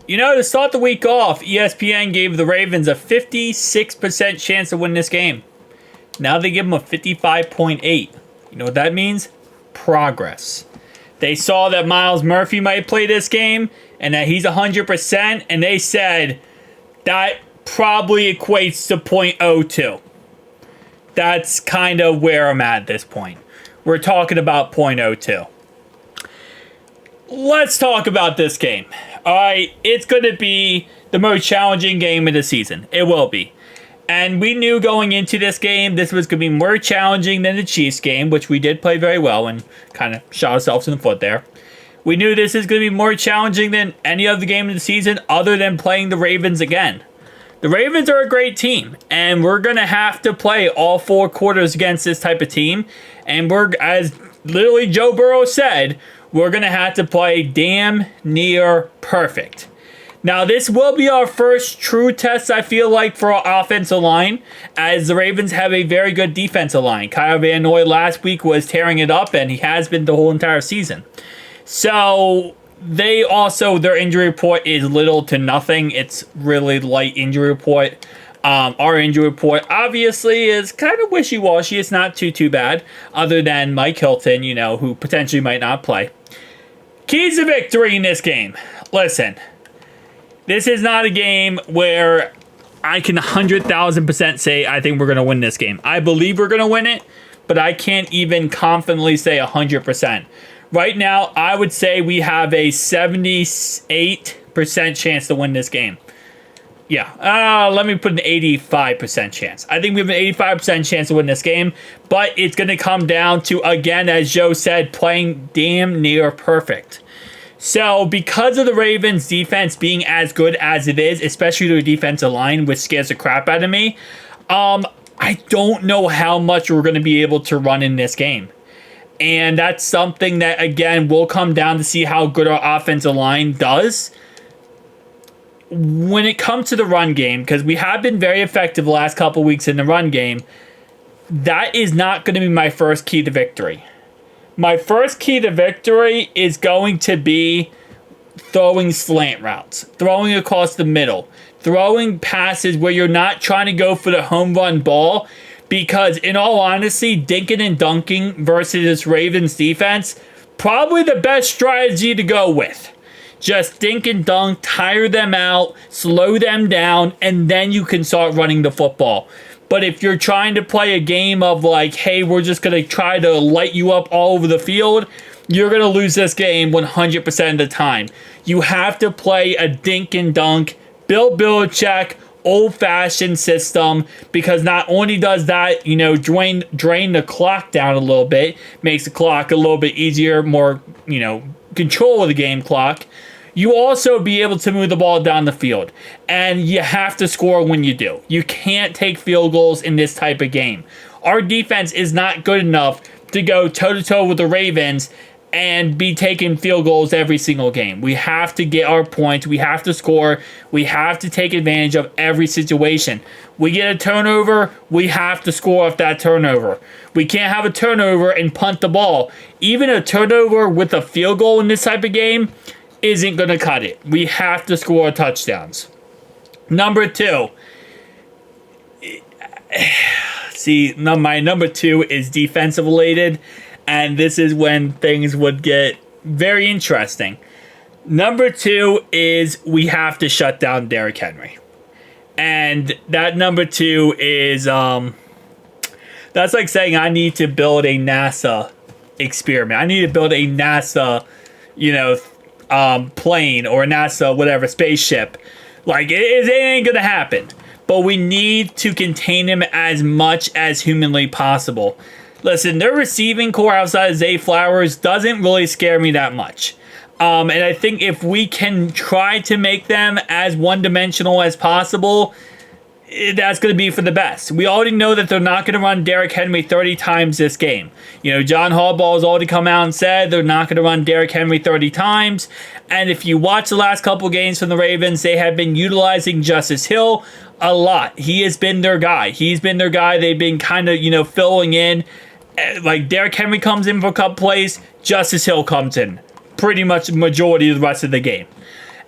To start the week off, ESPN gave the Ravens a 56% chance to win this game. Now they give them a 55.8. You know what that means? Progress. They saw that Myles Murphy might play this game and that he's 100%, and they said that probably equates to .02. That's kind of where I'm at this point. We're talking about .02. Let's talk about this game. All right, it's going to be the most challenging game of the season. It will be. And we knew going into this game, this was going to be more challenging than the Chiefs game, which we did play very well and kind of shot ourselves in the foot there. We knew this is going to be more challenging than any other game of the season other than playing the Ravens again. The Ravens are a great team, and we're going to have to play all 4 quarters against this type of team. And we're, as literally Joe Burrow said, we're going to have to play damn near perfect. Now, this will be our first true test, I feel like, for our offensive line, as the Ravens have a very good defensive line. Kyle Van Noy last week was tearing it up, and he has been the whole entire season. So, their injury report is little to nothing. It's really light injury report. Our injury report, obviously, is kind of wishy-washy. It's not too bad, other than Mike Hilton, who potentially might not play. Keys to victory in this game. Listen, this is not a game where I can 100,000% say I think we're going to win this game. I believe we're going to win it, but I can't even confidently say 100%. Right now, I would say we have a 78% chance to win this game. Yeah, let me put an 85% chance. I think we have an 85% chance to win this game, but it's going to come down to, again, as Joe said, playing damn near perfect. So, because of the Ravens' defense being as good as it is, especially their defensive line, which scares the crap out of me, I don't know how much we're going to be able to run in this game. And that's something that, again, will come down to see how good our offensive line does. When it comes to the run game, because we have been very effective the last couple weeks in the run game, that is not going to be my first key to victory. My first key to victory is going to be throwing slant routes, throwing across the middle, throwing passes where you're not trying to go for the home run ball, because in all honesty, dinking and dunking versus this Ravens defense, probably the best strategy to go with. Just dink and dunk, tire them out, slow them down, and then you can start running the football. But if you're trying to play a game of like, hey, we're just going to try to light you up all over the field, you're going to lose this game 100% of the time. You have to play a dink and dunk, Bill Belichick, old-fashioned system, because not only does that, drain the clock down a little bit, makes the clock a little bit easier, more, control of the game clock, you also be able to move the ball down the field. And you have to score when you do. You can't take field goals in this type of game. Our defense is not good enough to go toe-to-toe with the Ravens and be taking field goals every single game. We have to get our points. We have to score. We have to take advantage of every situation. We get a turnover, we have to score off that turnover. We can't have a turnover and punt the ball. Even a turnover with a field goal in this type of game isn't going to cut it. We have to score touchdowns. Number 2. See, my number 2 is defensive related, and this is when things would get very interesting. Number 2 is we have to shut down Derrick Henry. And that number 2 is, that's like saying I need to build a NASA experiment. I need to build a NASA, plane or a NASA, whatever, spaceship. Like, it ain't gonna happen. But we need to contain him as much as humanly possible. Listen, their receiving core outside of Zay Flowers doesn't really scare me that much. And I think if we can try to make them as one-dimensional as possible, that's going to be for the best. We already know that they're not going to run Derrick Henry 30 times this game. John Harbaugh has already come out and said they're not going to run Derrick Henry 30 times. And if you watch the last couple games from the Ravens, they have been utilizing Justice Hill a lot. He has been their guy. He's been their guy. They've been kind of, filling in. Like, Derrick Henry comes in for a couple plays, Justice Hill comes in pretty much the majority of the rest of the game.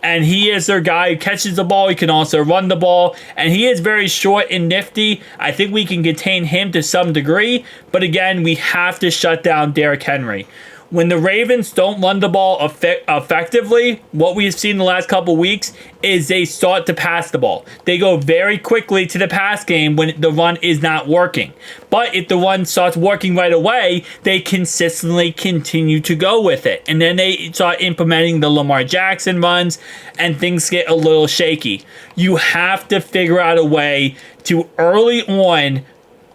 And he is their guy who catches the ball. He can also run the ball. And he is very short and nifty. I think we can contain him to some degree. But again, we have to shut down Derrick Henry. When the Ravens don't run the ball effectively, what we've seen in the last couple weeks is they start to pass the ball. They go very quickly to the pass game when the run is not working. But if the run starts working right away, they consistently continue to go with it. And then they start implementing the Lamar Jackson runs, and things get a little shaky. You have to figure out a way to early on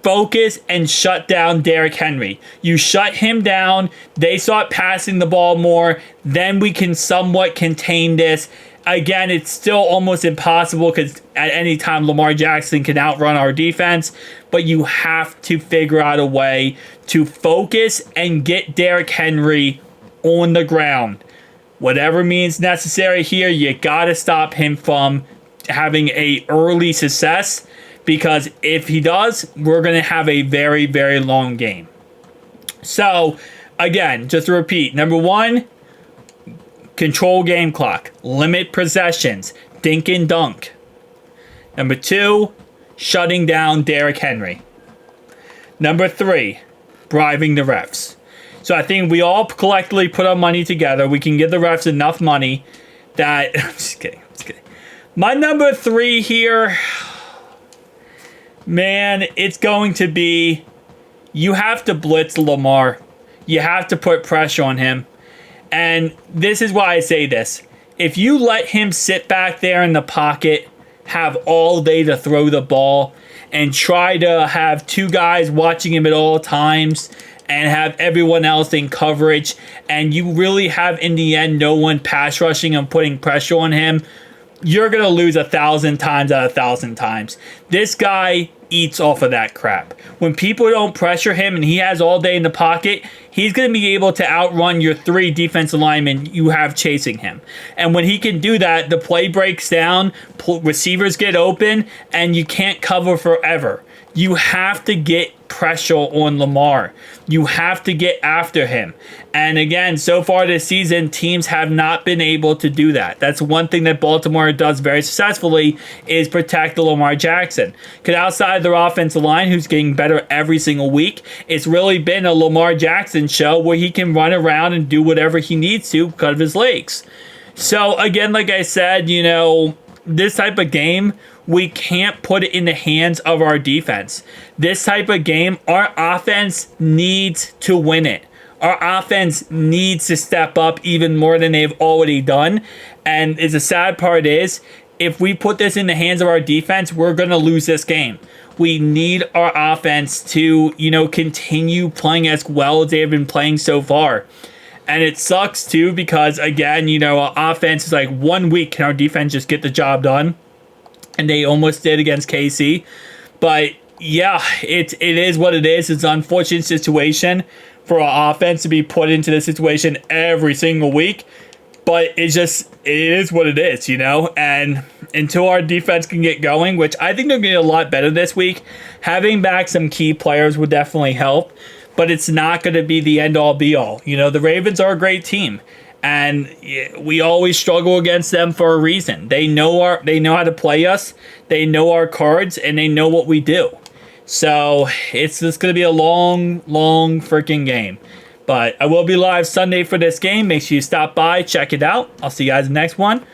focus and shut down Derrick Henry. You shut him down, they start passing the ball more, then we can somewhat contain this. Again, it's still almost impossible because at any time Lamar Jackson can outrun our defense, but you have to figure out a way to focus and get Derrick Henry on the ground. Whatever means necessary here, you gotta stop him from having a early success. Because if he does, we're going to have a very, very long game. So, again, just to repeat. Number 1, control game clock. Limit possessions. Dink and dunk. Number 2, shutting down Derrick Henry. Number 3, bribing the refs. So I think we all collectively put our money together. We can give the refs enough money that... I'm just kidding. My number 3 here... Man, it's going to be, you have to blitz Lamar. You have to put pressure on him. And this is why I say this. If you let him sit back there in the pocket, have all day to throw the ball, and try to have 2 guys watching him at all times, and have everyone else in coverage, and you really have, in the end, no one pass rushing and putting pressure on him, you're going to lose 1,000 times out of 1,000 times. This guy eats off of that crap. When people don't pressure him and he has all day in the pocket, he's going to be able to outrun your 3 defensive linemen you have chasing him. And when he can do that, the play breaks down, receivers get open, and you can't cover forever. You have to get pressure on Lamar. You have to get after him. And again, so far this season, teams have not been able to do that. That's one thing that Baltimore does very successfully is protect the Lamar Jackson. Because outside their offensive line, who's getting better every single week, it's really been a Lamar Jackson show where he can run around and do whatever he needs to because of his legs. So again, like I said, this type of game, we can't put it in the hands of our defense. This type of game, our offense needs to win it. Our offense needs to step up even more than they've already done. And the sad part is, if we put this in the hands of our defense, we're going to lose this game. We need our offense to, continue playing as well as they've been playing so far. And it sucks too because, again, our offense is like 1 week. Can our defense just get the job done? And they almost did against KC. But yeah, it is what it is. It's an unfortunate situation for our offense to be put into this situation every single week. But it is what it is, And until our defense can get going, which I think they're going to get a lot better this week, having back some key players would definitely help. But it's not going to be the end-all, be-all. The Ravens are a great team. And we always struggle against them for a reason. They know how to play us. They know our cards, and they know what we do. So it's just going to be a long, long freaking game. But I will be live Sunday for this game. Make sure you stop by, check it out. I'll see you guys in the next one.